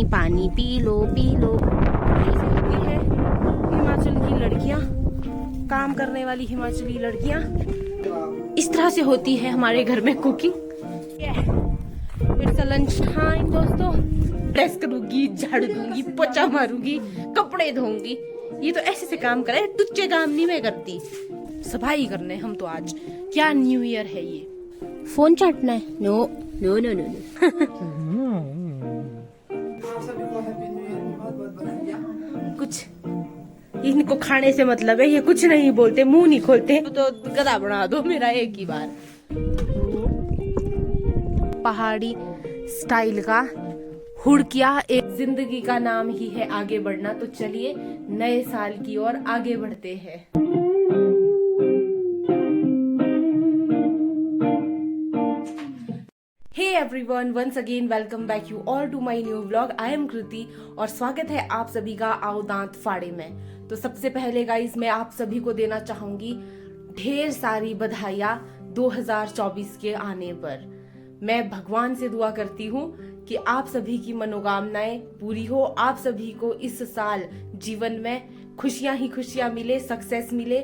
पानी पानी P low P low. ऐसे होती है हिमाचल की लड़कियां, काम करने वाली हिमाचली लड़कियां। इस तरह से होती है हमारे घर में कुकिंग। इट्स लंच टाइम दोस्तों। प्रेस करूंगी, झाड़ू दूंगी, पोछा मारूंगी, कपड़े धोऊंगी। ये तो ऐसे से काम करे, टुच्चे काम नहीं मैं करती। सफाई करने हम तो आज। क्या न्यू ईयर है ये? फोन चाटना है? नो नो नो नो कुछ इनको खाने से मतलब है, ये कुछ नहीं बोलते, मुंह नहीं खोलते। तो गधा बना दो मेरा एक ही बार। पहाड़ी स्टाइल का हुड़किया एक जिंदगी का नाम ही है आगे बढ़ना। तो चलिए नए साल की ओर आगे बढ़ते हैं। Hey everyone, once again welcome back you all to my new vlog. I am Kriti और स्वागत है आप सभी का आओ दांत फाड़े में। तो सबसे पहले गाइस मैं आप सभी को देना चाहूंगी ढेर सारी बधाइयां 2024 के आने पर। मैं भगवान से दुआ करती हूँ कि आप सभी की मनोकामनाएं पूरी हो, आप सभी को इस साल जीवन में खुशियां ही खुशियां मिले, सक्सेस मिले,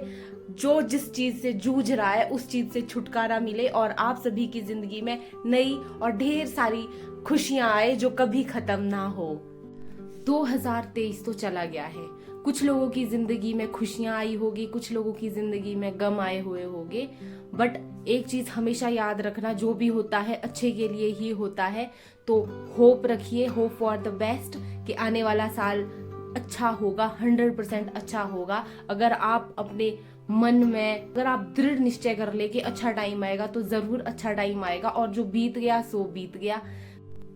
जो जिस चीज से जूझ रहा है उस चीज से छुटकारा मिले और आप सभी की जिंदगी में नई और ढेर सारी खुशियां आए जो कभी खत्म ना हो। 2023 तो चला गया है, कुछ लोगों की जिंदगी में खुशियां आई होगी, कुछ लोगों की जिंदगी में गम आए हुए होंगे, बट एक चीज हमेशा याद रखना, जो भी होता है अच्छे के लिए ही होता है। तो होप रखिए, होप फॉर द बेस्ट कि आने वाला साल अच्छा होगा, 100% अच्छा होगा। अगर आप अपने मन में, अगर आप दृढ़ निश्चय कर ले कि अच्छा टाइम आएगा तो जरूर अच्छा टाइम आएगा, और जो बीत गया सो बीत गया।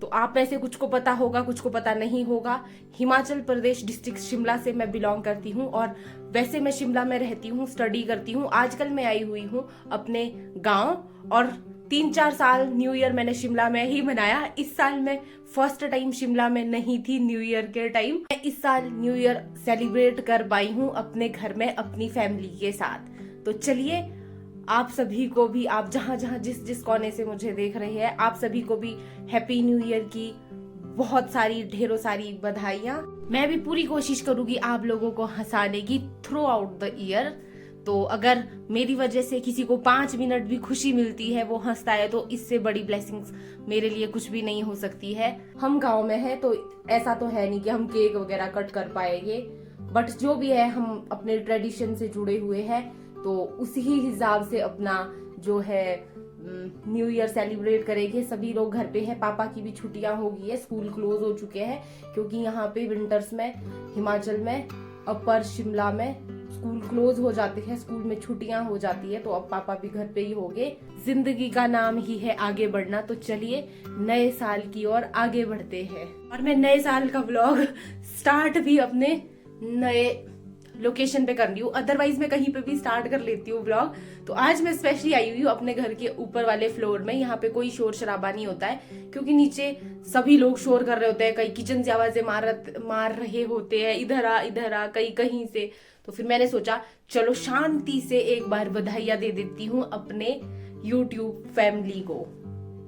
तो आप में से कुछ को पता होगा, कुछ को पता नहीं होगा। हिमाचल प्रदेश डिस्ट्रिक्ट शिमला से मैं बिलोंग करती हूँ और वैसे मैं शिमला में रहती हूँ, स्टडी करती हूँ। आजकल मैं आई हुई हूँ अपने गांव और 3-4 साल न्यू ईयर मैंने शिमला में ही मनाया। इस साल मैं फर्स्ट टाइम शिमला में नहीं थी न्यू ईयर के टाइम। मैं इस साल न्यू ईयर सेलिब्रेट कर पाई हूँ अपने घर में अपनी फैमिली के साथ। तो चलिए आप सभी को भी, आप जहां जहां जिस जिस कोने से मुझे देख रहे हैं, आप सभी को भी हैप्पी न्यू ईयर की बहुत सारी ढेरों सारी बधाइयां। मैं भी पूरी कोशिश करूंगी आप लोगों को हंसाने की थ्रू आउट द ईयर। तो अगर मेरी वजह से किसी को 5 मिनट भी खुशी मिलती है, वो हंसता है, तो इससे बड़ी ब्लेसिंग्स मेरे लिए कुछ भी नहीं हो सकती है। हम गांव में हैं तो ऐसा तो है नहीं कि हम केक वगैरह कट कर पाएंगे, बट जो भी है हम अपने ट्रेडिशन से जुड़े हुए हैं, तो उसी हिसाब से अपना जो है न्यू ईयर सेलिब्रेट करेंगे। सभी लोग घर पे हैं, पापा की भी छुट्टियां हो गई है, स्कूल क्लोज हो चुके हैं, क्योंकि यहाँ पे विंटर्स में हिमाचल में, अपर शिमला में स्कूल क्लोज हो जाते हैं, स्कूल में छुट्टियां हो जाती है। तो अब पापा भी घर पे ही होंगे। जिंदगी का नाम ही है आगे बढ़ना। तो चलिए नए साल की ओर आगे बढ़ते हैं। और मैं नए साल का व्लॉग स्टार्ट भी अपने नए लोकेशन पे कर रही हूँ, अदरवाइज मैं कहीं पे भी स्टार्ट कर लेती हूँ व्लॉग। तो आज मैं स्पेशली आई हुई हूँ अपने घर के ऊपर वाले फ्लोर में। यहाँ पे कोई शोर शराबा नहीं होता है, क्योंकि नीचे सभी लोग शोर कर रहे होते हैं, कई किचन से आवाजें मार रहे होते हैं, इधर आ कहीं कहीं से। तो फिर मैंने सोचा चलो शांति से एक बार बधाइयां दे देती हूँ अपने यूट्यूब फैमिली को।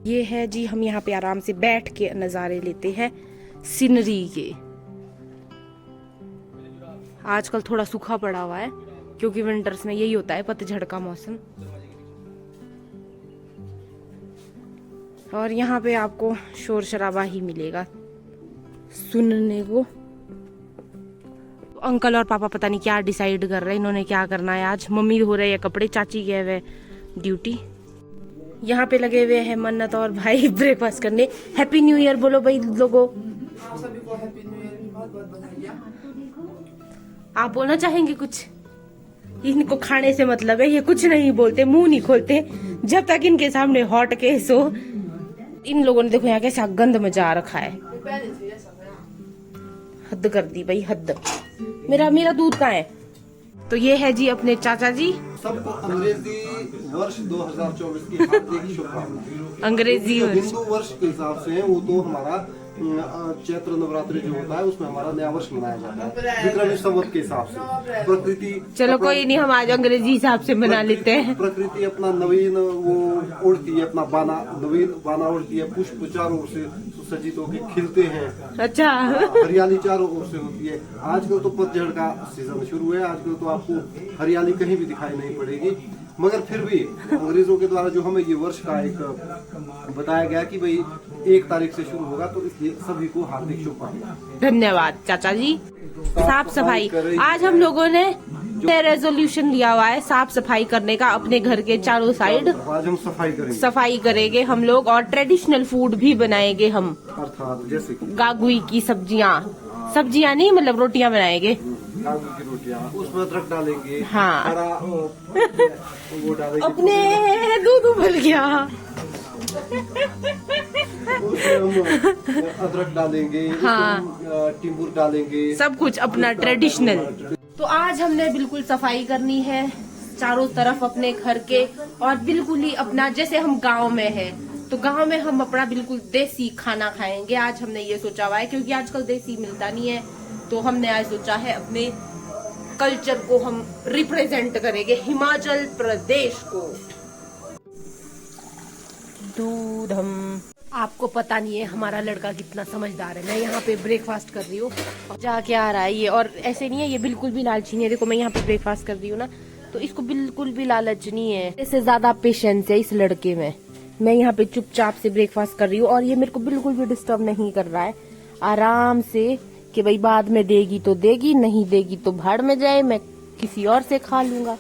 ये है जी, हम यहाँ पे आराम से बैठ के नजारे लेते हैं सीनरी के। आजकल थोड़ा सूखा पड़ा हुआ है, क्योंकि विंटर्स में यही होता है, पतझड़ का मौसम। और यहाँ पे आपको शोर शराबा ही मिलेगा सुनने को। तो अंकल और पापा पता नहीं क्या डिसाइड कर रहे हैं, इन्होंने क्या करना है आज। मम्मी हो रहे हैं कपड़े, चाची गए हुए ड्यूटी। यहाँ पे लगे हुए हैं मन्नत और भाई ब्रेकफास्ट करने। हैप्पी न्यू ईयर बोलो भाई लोगों। आप बोलना चाहेंगे कुछ? इनको खाने से मतलब है, ये कुछ नहीं बोलते, मुंह नहीं खोलते जब तक इनके सामने हॉट केस हो। इन लोगों ने देखो यहाँ कैसा गंद मचा रखा है, हद कर दी भाई, हद। मेरा दूध कहाँ है? तो ये है जी अपने चाचा जी। सबको अंग्रेजी वर्ष 2024 की हार्दिक शुभकामनाएं। अंग्रेजी हिंदू वर्ष के हिसाब से वो तो हमारा चैत्र नवरात्रि जो होता है उसमें हमारा नया वर्ष मनाया जाता है विक्रमी संवत के हिसाब से। प्रकृति चलो कोई नहीं, हम आज अंग्रेजी हिसाब से मना लेते हैं। प्रकृति अपना नवीन वो उड़ती है, अपना बाना नवीन बाना उड़ती है, पुष्प चारों ओर से सुसज्जित होकर खिलते हैं। अच्छा, हरियाली चारों ओर से होती है। आजकल तो पतझड़ का सीजन शुरू है, आजकल तो आपको हरियाली कहीं भी दिखाई नहीं पड़ेगी, मगर फिर भी अंग्रेजों के द्वारा जो हमें ये वर्ष का एक बताया गया कि भाई 1 तारीख से शुरू होगा, तो इसलिए सभी को हार्दिक शुभकामनाएं। धन्यवाद चाचा जी। साफ सफाई, आज हम लोगों ने रेजोल्यूशन लिया हुआ है साफ सफाई करने का अपने घर के चारों साइड। आज हम सफाई करेंगे हम लोग, और ट्रेडिशनल फूड भी बनाएंगे हम, अर्थात जैसे कि गागुई की सब्जियां नहीं, मतलब रोटियां बनाएंगे। गागुई की रोटियां, उसमें अदरक डालेंगे। हाँ, हरा वो डालेंगे, अपने दूध उबल गया। उसमें हम अदरक डालेंगे। हाँ, टिम्बुर डालेंगे, सब कुछ अपना ट्रेडिशनल। तो आज हमने बिल्कुल सफाई करनी है चारों तरफ अपने घर के, और बिल्कुल ही अपना, जैसे हम गांव में हैं तो गांव में हम अपना बिल्कुल देसी खाना खाएंगे। आज हमने ये सोचा हुआ है, क्योंकि आजकल देसी मिलता नहीं है, तो हमने आज सोचा है अपने कल्चर को हम रिप्रेजेंट करेंगे, हिमाचल प्रदेश को। दूध हम, आपको पता नहीं है हमारा लड़का कितना समझदार है। मैं यहाँ पे ब्रेकफास्ट कर रही हूँ, जाके आ रहा है ये, और ऐसे नहीं है ये बिल्कुल भी लालची नहीं है। देखो मैं यहाँ पे ब्रेकफास्ट कर रही हूँ ना, तो इसको बिल्कुल भी लालच नहीं है। इससे ज्यादा पेशेंस है इस लड़के में। मैं यहाँ पे चुपचाप से ब्रेकफास्ट कर रही हूँ, और ये मेरे को बिल्कुल भी डिस्टर्ब नहीं कर रहा है, आराम से, कि भाई बाद में देगी तो देगी, नहीं देगी तो भाड़ में जाए, मैं किसी और से खा लूंगा।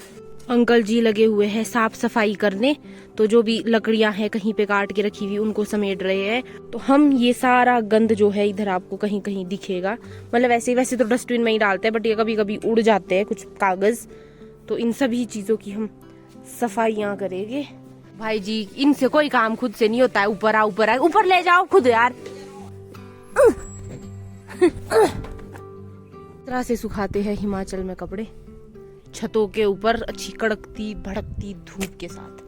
अंकल जी लगे हुए हैं साफ सफाई करने, तो जो भी लकड़ियां हैं कहीं पे काट के रखी हुई उनको समेट रहे हैं। तो हम ये सारा गंद जो है इधर आपको कहीं कहीं दिखेगा, मतलब वैसे तो डस्टबिन में ही डालते हैं, बट ये कभी कभी उड़ जाते हैं कुछ कागज, तो इन सभी चीजों की हम सफाइयां करेंगे। भाई जी इनसे कोई काम खुद से नहीं होता है, ऊपर आ ऊपर ले जाओ खुद यार। तरह से सुखाते हैं हिमाचल में कपड़े, छतों के ऊपर अच्छी कड़कती भड़कती धूप के साथ।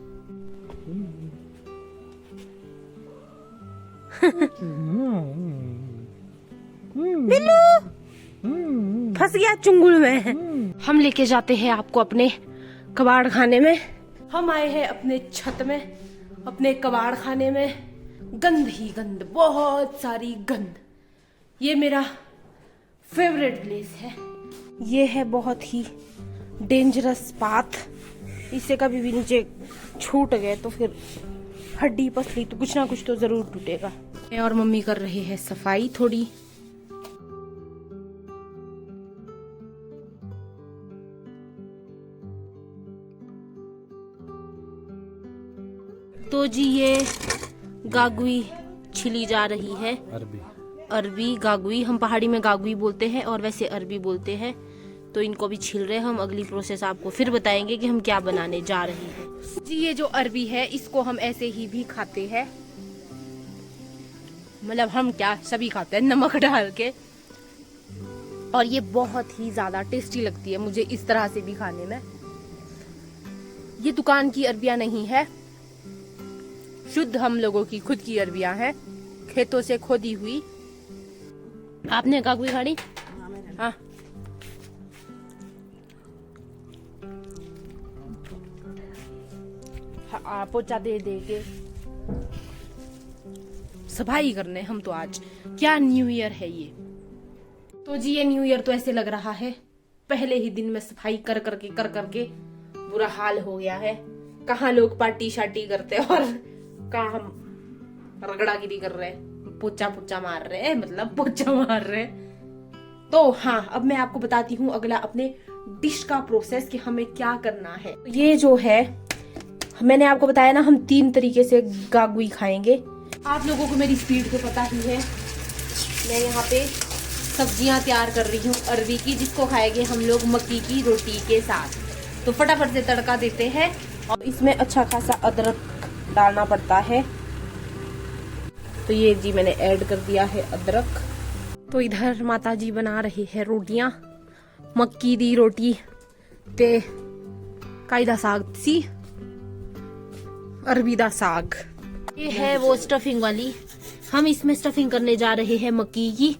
बिल्लू फंस गया चुंगल में। हम लेके जाते हैं आपको अपने कबाड़ खाने में। हम आए हैं अपने छत में, अपने कबाड़ खाने में। गंद ही गंद, बहुत सारी गंद। ये मेरा फेवरेट प्लेस है। ये है बहुत ही डेंजरस पाथ, इससे कभी भी नीचे छूट गए तो फिर हड्डी पसली तो कुछ ना कुछ तो जरूर टूटेगा। मैं और मम्मी कर रहे हैं सफाई थोड़ी। तो जी ये गागुई छिली जा रही है, अरबी गागुई, हम पहाड़ी में गागुई बोलते हैं और वैसे अरबी बोलते हैं। तो इनको भी छिल रहे हैं हम। अगली प्रोसेस आपको फिर बताएंगे कि हम क्या बनाने जा रहे हैं। जी ये जो अरबी है इसको हम ऐसे ही भी खाते हैं, मतलब हम क्या सभी खाते हैं नमक डाल के, और ये बहुत ही ज्यादा टेस्टी लगती है मुझे इस तरह से भी खाने में। ये दुकान की अरबियां नहीं है, शुद्ध हम लोगों की खुद की अरबियां हैं, खेतों से खोदी हुई। आपने गागुई खानी? हाँ पोचा दे दे के सफाई करने हम तो आज। क्या न्यू ईयर है ये। तो जी ये न्यू ईयर तो ऐसे लग रहा है पहले ही दिन में सफाई कर करके बुरा हाल हो गया है। कहाँ लोग पार्टी शार्टी करते हैं और कहाँ हम रगड़ागिरी कर रहे हैं, पोचा मार रहे हैं, मतलब पोचा मार रहे हैं। तो हाँ अब मैं आपको बताती हूँ अगला अपने डिश का प्रोसेस कि हमें क्या करना है। ये जो है मैंने आपको बताया ना, हम 3 तरीके से गागुई खाएंगे। आप लोगों को मेरी स्पीड तो पता ही है। मैं यहाँ पे सब्जियां तैयार कर रही हूँ अरबी की, जिसको खाएंगे हम लोग मक्की की रोटी के साथ। तो फटाफट से तड़का देते हैं, और इसमें अच्छा खासा अदरक डालना पड़ता है। तो ये जी मैंने ऐड कर दिया है अदरक। तो इधर माता जी बना रही है रोटियां, मक्की दी रोटी ते कायदा साग सी अरबी दा साग। ये है वो स्टफिंग वाली हम इसमें स्टफिंग करने जा रहे हैं मक्की की,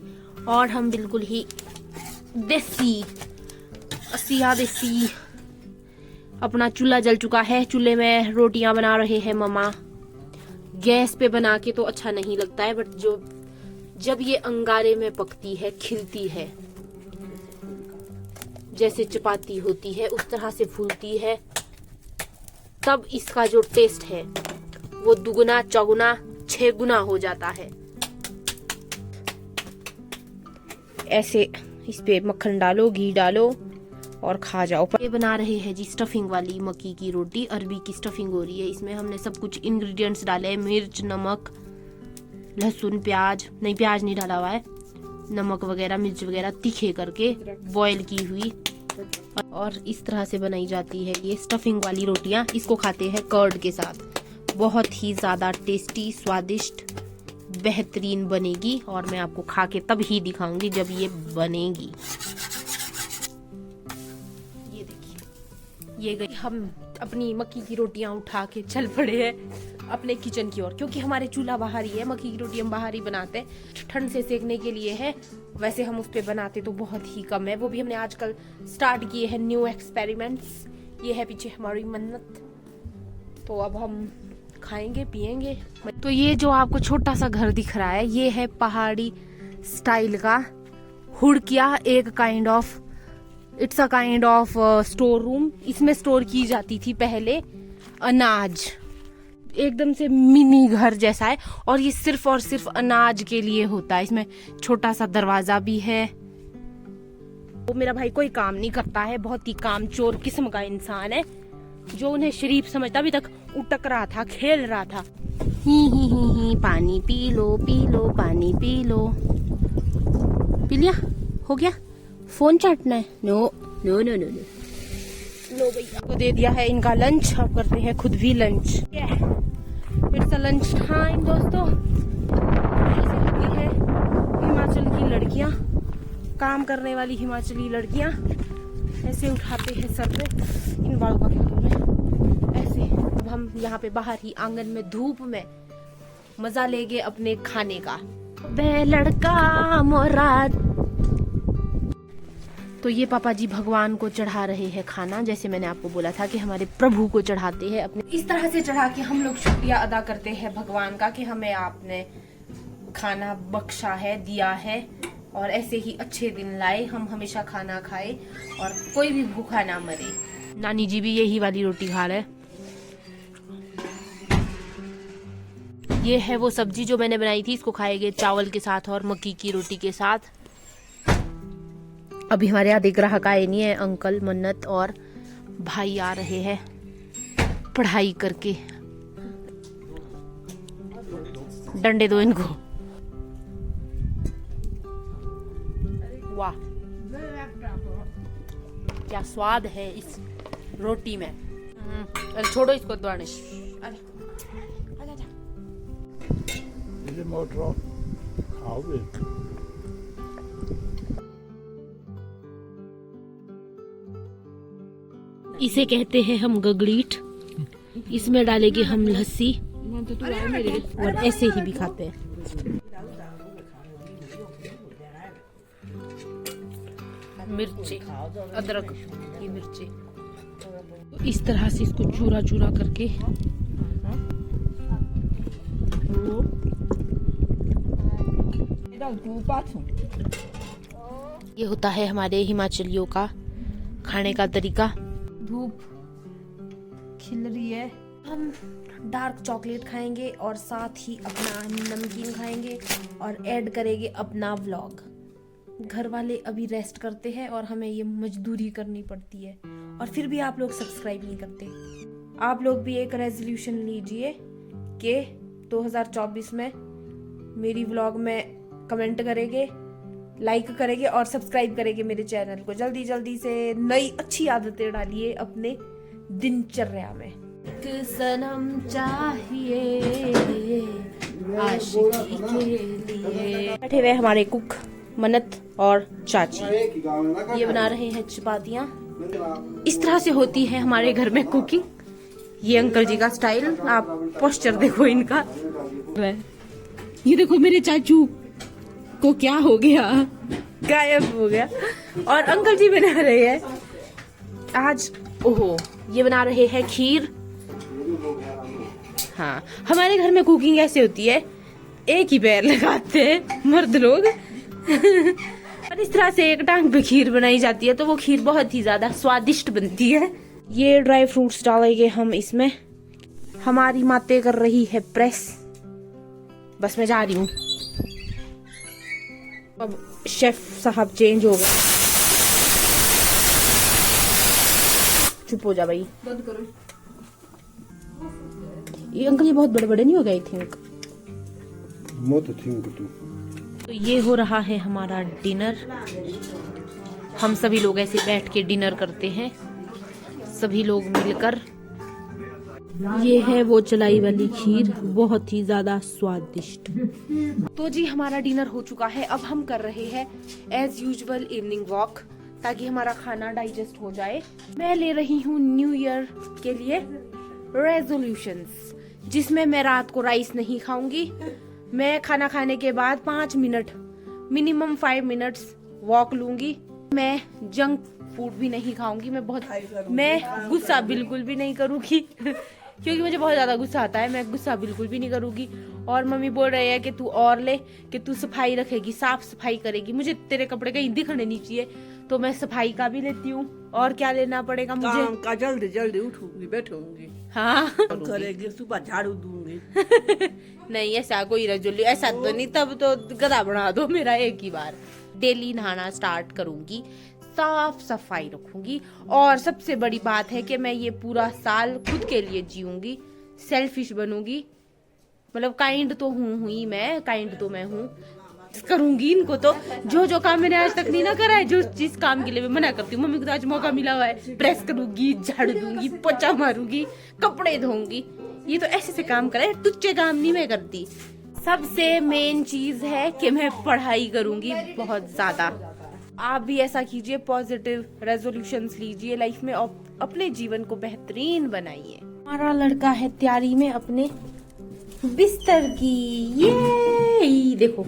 और हम बिल्कुल ही देसी देसी। अपना चूल्हा जल चुका है, चूल्हे में रोटियां बना रहे हैं मम्मा। गैस पे बना के तो अच्छा नहीं लगता है, बट जब ये अंगारे में पकती है, खिलती है, जैसे चपाती होती है उस तरह से फूलती है, तब इसका जो टेस्ट है वो दुगुना चौगुना 6 गुना हो जाता है। ऐसे इस पे मक्खन डालो, घी डालो और खा जाओ। ये बना रहे हैं जी स्टफिंग वाली मक्की की रोटी। अरबी की स्टफिंग हो रही है। इसमें हमने सब कुछ इंग्रेडिएंट्स डाले, मिर्च, नमक, लहसुन, प्याज नहीं डाला हुआ है, नमक वगैरह, मिर्च वगैरह तीखे करके बॉईल की हुई, और इस तरह से बनाई जाती है ये स्टफिंग वाली रोटियां। इसको खाते हैं कर्ड के साथ। बहुत ही ज्यादा टेस्टी, स्वादिष्ट, बेहतरीन बनेगी, और मैं आपको खा के तब ही दिखाऊंगी जब ये बनेगी। ये देखिए, ये गई। हम अपनी मक्की की रोटियां उठा के चल पड़े हैं अपने किचन की ओर, क्योंकि हमारे चूल्हा बाहर ही है। मक्की की रोटी हम बाहर ही बनाते हैं, ठंड से सेकने के लिए है। वैसे हम उस पे बनाते तो बहुत ही कम है, वो भी हमने आजकल स्टार्ट किए हैं न्यू एक्सपेरिमेंट्स। ये है पीछे हमारी मन्नत, तो अब हम खाएंगे पिएंगे। तो ये जो आपको छोटा सा घर दिख रहा है, ये है पहाड़ी स्टाइल का हुड़किया। एक kind of, it's a kind of store room. इसमें स्टोर की जाती थी पहले अनाज। एकदम से मिनी घर जैसा है, और ये सिर्फ और सिर्फ अनाज के लिए होता है। इसमें छोटा सा दरवाजा भी है। वो मेरा भाई कोई काम नहीं करता है, बहुत ही कामचोर किस्म का इंसान है, जो उन्हें शरीफ समझता। अभी तक उटक रहा था, खेल रहा था। ही पानी पी लो पानी पी लो। पी लिया? हो गया? फोन चाटना है? No no no no no. लो भैया को दे दिया है इनका लंच। अब करते हैं खुद भी lunch. It's a lunch time दोस्तों। ऐसे होती है हिमाचल की लड़कियां, काम करने वाली हिमाचली लड़कियां। ऐसे उठाते हैं सर पे। इन बालों का क्या करूं मैं? ऐसे। अब हम यहाँ पे बाहर ही आंगन में धूप में मजा लेंगे अपने खाने का। बे लड़का मोरा। तो ये पापा जी भगवान को चढ़ा रहे हैं खाना, जैसे मैंने आपको बोला था कि हमारे प्रभु को चढ़ाते हैं अपने। इस तरह से चढ़ा के हम लोग शुक्रिया अदा करते हैं भगवान का कि हमें आपने खाना बख्शा है, दिया है, और ऐसे ही अच्छे दिन लाए। हम हमेशा खाना खाए और कोई भी भूखा ना मरे। नानी जी भी यही वाली रोटी खा रहे। ये है वो सब्जी जो मैंने बनाई थी। इसको खाएंगे चावल के साथ और मक्की की रोटी के साथ। अभी हमारे यहाँ ग्राहक आए नहीं है, अंकल, मन्नत और भाई आ रहे हैं पढ़ाई करके। डंडे दो इनको। वाह क्या स्वाद है इस रोटी में। अरे छोड़ो इसको द्वारे। इसे कहते हैं हम गगड़ीट। इसमें डालेंगे हम लस्सी, और ऐसे ही भी खाते हैं। मिर्ची, अदरक की मिर्ची, इस तरह से इसको चूरा चूरा करके ये होता है हमारे हिमाचलियों का खाने का तरीका। धूप खिल रही है। हम डार्क चॉकलेट खाएंगे और साथ ही अपना नमकीन खाएंगे और ऐड करेंगे अपना व्लॉग। घर वाले अभी रेस्ट करते हैं और हमें ये मजदूरी करनी पड़ती है, और फिर भी आप लोग सब्सक्राइब नहीं करते। आप लोग भी एक रेजोल्यूशन लीजिए कि 2024 में मेरी व्लॉग में कमेंट करेंगे, लाइक करेंगे और सब्सक्राइब करेंगे मेरे चैनल को। जल्दी जल्दी से नई अच्छी आदतें डालिए अपने दिनचर्या में। सनम चाहिए आशिकी के लिए। बैठे हुए हमारे कुक मन्नत और चाची, ये बना रहे हैं चपातियाँ। इस तरह से होती है हमारे घर में कुकिंग। ये अंकल जी का स्टाइल, आप पोस्चर देखो इनका। ये देखो मेरे चाचू को क्या हो गया, गायब हो गया। और अंकल जी बना रहे हैं आज, ओहो ये बना रहे हैं खीर। हाँ हमारे घर में कुकिंग ऐसे होती है, एक ही पैर लगाते हैं मर्द लोग और इस तरह से एक टांग पे खीर बनाई जाती है, तो वो खीर बहुत ही ज्यादा स्वादिष्ट बनती है। ये ड्राई फ्रूट्स डालेंगे हम इसमें। हमारी माते कर रही है प्रेस, बस मैं जा रही हूँ। अब शेफ साहब चेंज हो गए। चुप हो जा भाई, बंद करो। ये अंकल ये बहुत बड़े बड़े नहीं हो गए आई थिंक। तो ये हो रहा है हमारा डिनर। हम सभी लोग ऐसे बैठ के डिनर करते हैं, सभी लोग मिलकर। ये है वो चलाई वाली खीर, बहुत ही ज्यादा स्वादिष्ट। तो जी हमारा डिनर हो चुका है। अब हम कर रहे हैं एज यूजुअल इवनिंग वॉक, ताकि हमारा खाना डाइजेस्ट हो जाए। मैं ले रही हूँ न्यू ईयर के लिए रेजोल्यूशंस, जिसमें मैं रात को राइस नहीं खाऊंगी। मैं खाना खाने के बाद 5 मिनट, मिनिमम 5 मिनट्स वॉक लूंगी। मैं जंक फूड भी नहीं खाऊंगी। मैं गुस्सा बिल्कुल भी नहीं करूंगी क्योंकि मुझे बहुत ज्यादा गुस्सा आता है। मैं गुस्सा बिल्कुल भी नहीं करूंगी। और मम्मी बोल रही है कि तू और ले, कि तू सफाई रखेगी, साफ सफाई करेगी। मुझे तेरे कपड़े कहीं दिखने नहीं चाहिए, तो मैं सफाई का भी लेती हूँ। और क्या लेना पड़ेगा मुझे? काम का जल्दी जल्दी उठूंगी, बैठूंगी, हाँ करेगी, सुबह झाड़ू दूंगी। नहीं ऐसा कोई रजोली ऐसा तो नहीं, तब तो गधा बना दो मेरा एक ही बार। डेली नहाना स्टार्ट करूंगी, साफ सफाई रखूंगी। और सबसे बड़ी बात है कि मैं ये पूरा साल खुद के लिए जीऊंगी, सेल्फिश बनूंगी। मतलब काइंड तो हूँ ही मैं, काइंड तो मैं हूँ, करूंगी इनको। तो जो काम मैंने आज तक नहीं ना करा है, जो जिस काम के लिए मैं मना करती हूँ, मम्मी को तो आज मौका मिला हुआ है, प्रेस करूंगी, झाड़ू दूंगी, पोछा मारूंगी, कपड़े धोऊंगी। ये तो ऐसे से काम करा है, टुच्चे काम नहीं मैं करती। सबसे मेन चीज है कि मैं पढ़ाई करूंगी बहुत ज्यादा। आप भी ऐसा कीजिए, पॉजिटिव रेजोल्यूशंस लीजिए लाइफ में, अपने जीवन को बेहतरीन बनाइए। हमारा लड़का है तैयारी में अपने बिस्तर की, ये देखो